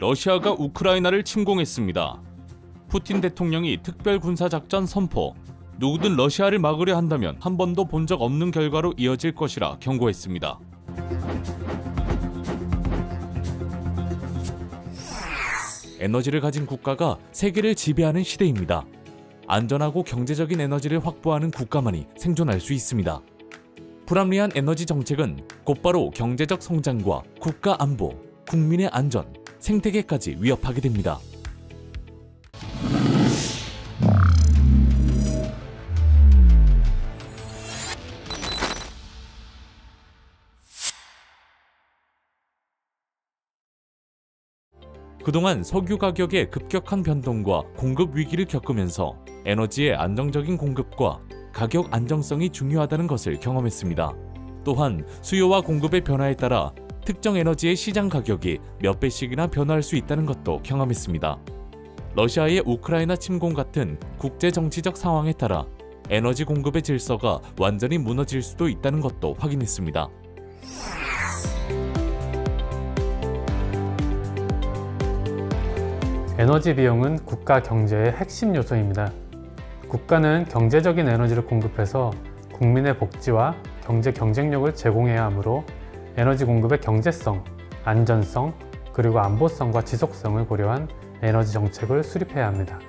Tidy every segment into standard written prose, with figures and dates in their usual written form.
러시아가 우크라이나를 침공했습니다. 푸틴 대통령이 특별 군사작전 선포, 누구든 러시아를 막으려 한다면 한 번도 본 적 없는 결과로 이어질 것이라 경고했습니다. 에너지를 가진 국가가 세계를 지배하는 시대입니다. 안전하고 경제적인 에너지를 확보하는 국가만이 생존할 수 있습니다. 불합리한 에너지 정책은 곧바로 경제적 성장과 국가 안보, 국민의 안전, 생태계까지 위협하게 됩니다. 그동안 석유 가격의 급격한 변동과 공급 위기를 겪으면서 에너지의 안정적인 공급과 가격 안정성이 중요하다는 것을 경험했습니다. 또한 수요와 공급의 변화에 따라 특정 에너지의 시장 가격이 몇 배씩이나 변화할 수 있다는 것도 경험했습니다. 러시아의 우크라이나 침공 같은 국제 정치적 상황에 따라 에너지 공급의 질서가 완전히 무너질 수도 있다는 것도 확인했습니다. 에너지 비용은 국가 경제의 핵심 요소입니다. 국가는 경제적인 에너지를 공급해서 국민의 복지와 경제 경쟁력을 제공해야 하므로 에너지 공급의 경제성, 안전성, 그리고 안보성과 지속성을 고려한 에너지 정책을 수립해야 합니다.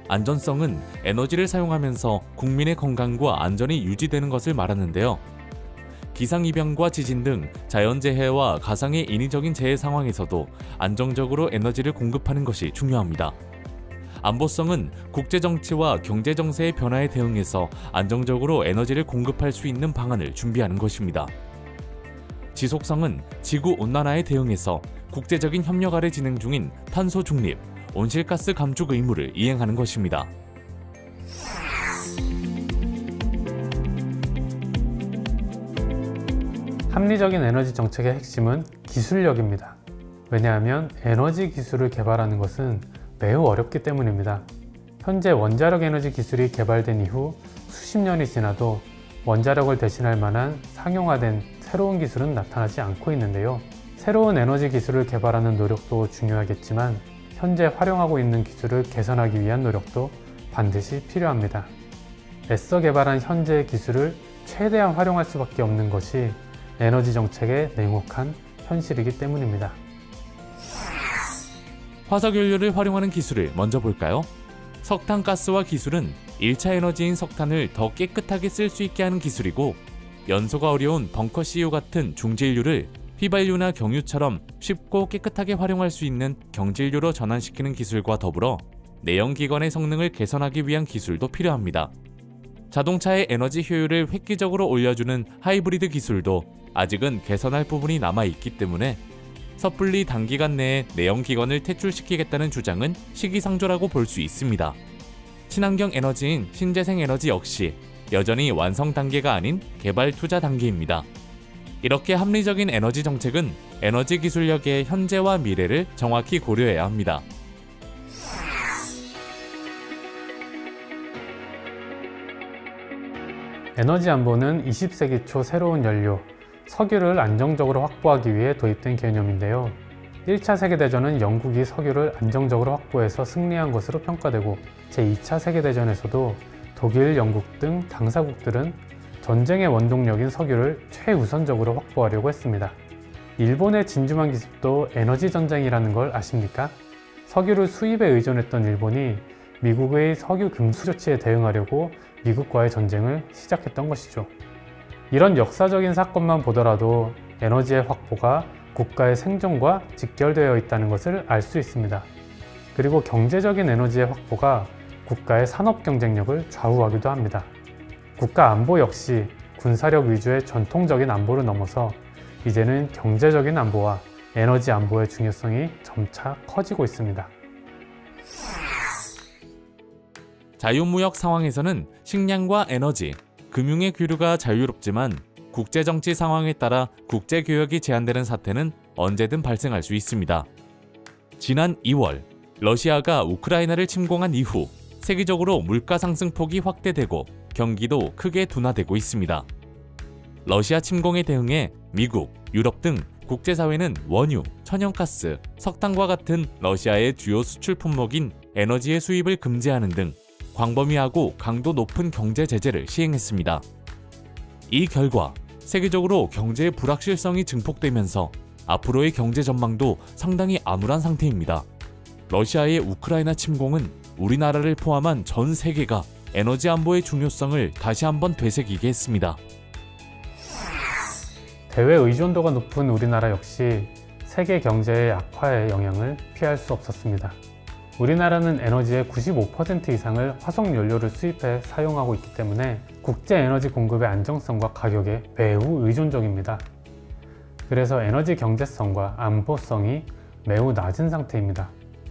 안전성은 에너지를 사용하면서 국민의 건강과 안전이 유지되는 것을 말하는데요. 기상이변과 지진 등 자연재해와 가상의 인위적인 재해 상황에서도 안정적으로 에너지를 공급하는 것이 중요합니다. 안보성은 국제정치와 경제정세의 변화에 대응해서 안정적으로 에너지를 공급할 수 있는 방안을 준비하는 것입니다. 지속성은 지구온난화에 대응해서 국제적인 협력 아래 진행 중인 탄소 중립, 온실가스 감축 의무를 이행하는 것입니다. 합리적인 에너지 정책의 핵심은 기술력입니다. 왜냐하면 에너지 기술을 개발하는 것은 매우 어렵기 때문입니다. 현재 원자력 에너지 기술이 개발된 이후 수십 년이 지나도 원자력을 대신할 만한 상용화된 새로운 기술은 나타나지 않고 있는데요. 새로운 에너지 기술을 개발하는 노력도 중요하겠지만 현재 활용하고 있는 기술을 개선하기 위한 노력도 반드시 필요합니다. 애써 개발한 현재의 기술을 최대한 활용할 수밖에 없는 것이 에너지 정책의 냉혹한 현실이기 때문입니다. 화석연료를 활용하는 기술을 먼저 볼까요? 석탄가스화 기술은 1차 에너지인 석탄을 더 깨끗하게 쓸 수 있게 하는 기술이고, 연소가 어려운 벙커CU 같은 중질류를 휘발유나 경유처럼 쉽고 깨끗하게 활용할 수 있는 경질류로 전환시키는 기술과 더불어 내연기관의 성능을 개선하기 위한 기술도 필요합니다. 자동차의 에너지 효율을 획기적으로 올려주는 하이브리드 기술도 아직은 개선할 부분이 남아있기 때문에 섣불리 단기간 내에 내연기관을 퇴출시키겠다는 주장은 시기상조라고 볼 수 있습니다. 친환경 에너지인 신재생 에너지 역시 여전히 완성 단계가 아닌 개발 투자 단계입니다. 이렇게 합리적인 에너지 정책은 에너지 기술력의 현재와 미래를 정확히 고려해야 합니다. 에너지 안보는 20세기 초 새로운 연료, 석유를 안정적으로 확보하기 위해 도입된 개념인데요. 1차 세계대전은 영국이 석유를 안정적으로 확보해서 승리한 것으로 평가되고, 제2차 세계대전에서도 독일, 영국 등 당사국들은 전쟁의 원동력인 석유를 최우선적으로 확보하려고 했습니다. 일본의 진주만 기습도 에너지 전쟁이라는 걸 아십니까? 석유를 수입에 의존했던 일본이 미국의 석유 금수 조치에 대응하려고 미국과의 전쟁을 시작했던 것이죠. 이런 역사적인 사건만 보더라도 에너지의 확보가 국가의 생존과 직결되어 있다는 것을 알 수 있습니다. 그리고 경제적인 에너지의 확보가 국가의 산업 경쟁력을 좌우하기도 합니다. 국가 안보 역시 군사력 위주의 전통적인 안보를 넘어서 이제는 경제적인 안보와 에너지 안보의 중요성이 점차 커지고 있습니다. 자유무역 상황에서는 식량과 에너지, 금융의 교류가 자유롭지만 국제정치 상황에 따라 국제교역이 제한되는 사태는 언제든 발생할 수 있습니다. 지난 2월, 러시아가 우크라이나를 침공한 이후 세계적으로 물가 상승폭이 확대되고 경기도 크게 둔화되고 있습니다. 러시아 침공에 대응해 미국, 유럽 등 국제사회는 원유, 천연가스, 석탄과 같은 러시아의 주요 수출 품목인 에너지의 수입을 금지하는 등 광범위하고 강도 높은 경제 제재를 시행했습니다. 이 결과 세계적으로 경제의 불확실성이 증폭되면서 앞으로의 경제 전망도 상당히 암울한 상태입니다. 러시아의 우크라이나 침공은 우리나라를 포함한 전 세계가 에너지 안보의 중요성을 다시 한번 되새기게 했습니다. 대외 의존도가 높은 우리나라 역시 세계 경제의 악화의 영향을 피할 수 없었습니다. 우리나라는 에너지의 95% 이상을 화석 연료를 수입해 사용하고 있기 때문에 국제 에너지 공급의 안정성과 가격에 매우 의존적입니다. 그래서 에너지 경제성과 안보성이 매우 낮은 상태입니다.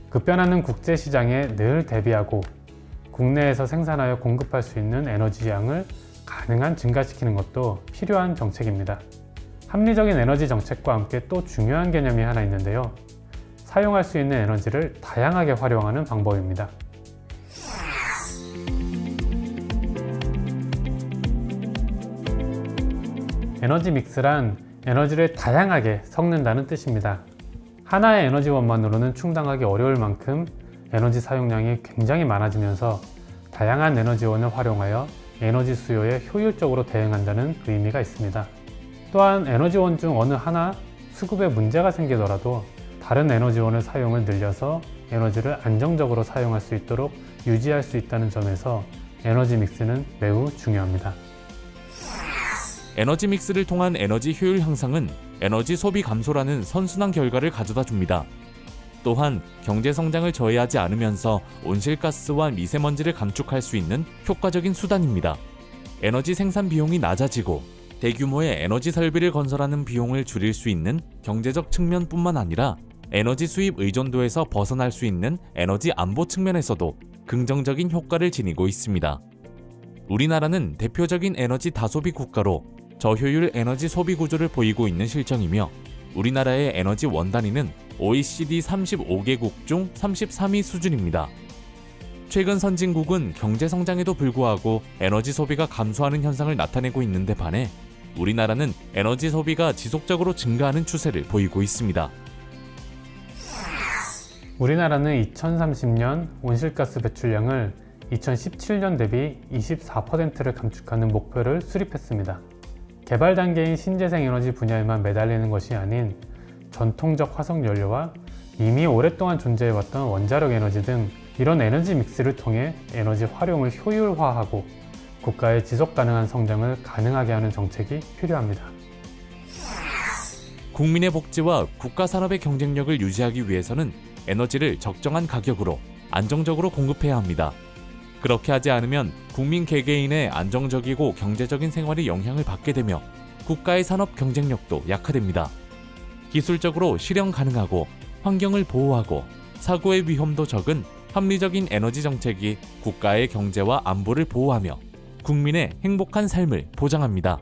급변하는 국제 시장에 늘 대비하고 국내에서 생산하여 공급할 수 있는 에너지 양을 가능한 증가시키는 것도 필요한 정책입니다. 합리적인 에너지 정책과 함께 또 중요한 개념이 하나 있는데요. 사용할 수 있는 에너지를 다양하게 활용하는 방법입니다. 에너지 믹스란 에너지를 다양하게 섞는다는 뜻입니다. 하나의 에너지원만으로는 충당하기 어려울 만큼 에너지 사용량이 굉장히 많아지면서 다양한 에너지원을 활용하여 에너지 수요에 효율적으로 대응한다는 의미가 있습니다. 또한 에너지원 중 어느 하나 수급에 문제가 생기더라도 다른 에너지원의 사용을 늘려서 에너지를 안정적으로 사용할 수 있도록 유지할 수 있다는 점에서 에너지 믹스는 매우 중요합니다. 에너지 믹스를 통한 에너지 효율 향상은 에너지 소비 감소라는 선순환 결과를 가져다 줍니다. 또한 경제 성장을 저해하지 않으면서 온실가스와 미세먼지를 감축할 수 있는 효과적인 수단입니다. 에너지 생산 비용이 낮아지고 대규모의 에너지 설비를 건설하는 비용을 줄일 수 있는 경제적 측면뿐만 아니라 에너지 수입 의존도에서 벗어날 수 있는 에너지 안보 측면에서도 긍정적인 효과를 지니고 있습니다. 우리나라는 대표적인 에너지 다소비 국가로 저효율 에너지 소비 구조를 보이고 있는 실정이며 우리나라의 에너지 원단위는 OECD 35개국 중 33위 수준입니다. 최근 선진국은 경제 성장에도 불구하고 에너지 소비가 감소하는 현상을 나타내고 있는데 반해 우리나라는 에너지 소비가 지속적으로 증가하는 추세를 보이고 있습니다. 우리나라는 2030년 온실가스 배출량을 2017년 대비 24%를 감축하는 목표를 수립했습니다. 개발 단계인 신재생 에너지 분야에만 매달리는 것이 아닌 전통적 화석 연료와 이미 오랫동안 존재해왔던 원자력 에너지 등 이런 에너지 믹스를 통해 에너지 활용을 효율화하고 국가의 지속 가능한 성장을 가능하게 하는 정책이 필요합니다. 국민의 복지와 국가 산업의 경쟁력을 유지하기 위해서는 에너지를 적정한 가격으로 안정적으로 공급해야 합니다. 그렇게 하지 않으면 국민 개개인의 안정적이고 경제적인 생활에 영향을 받게 되며 국가의 산업 경쟁력도 약화됩니다. 기술적으로 실현 가능하고 환경을 보호하고 사고의 위험도 적은 합리적인 에너지 정책이 국가의 경제와 안보를 보호하며 국민의 행복한 삶을 보장합니다.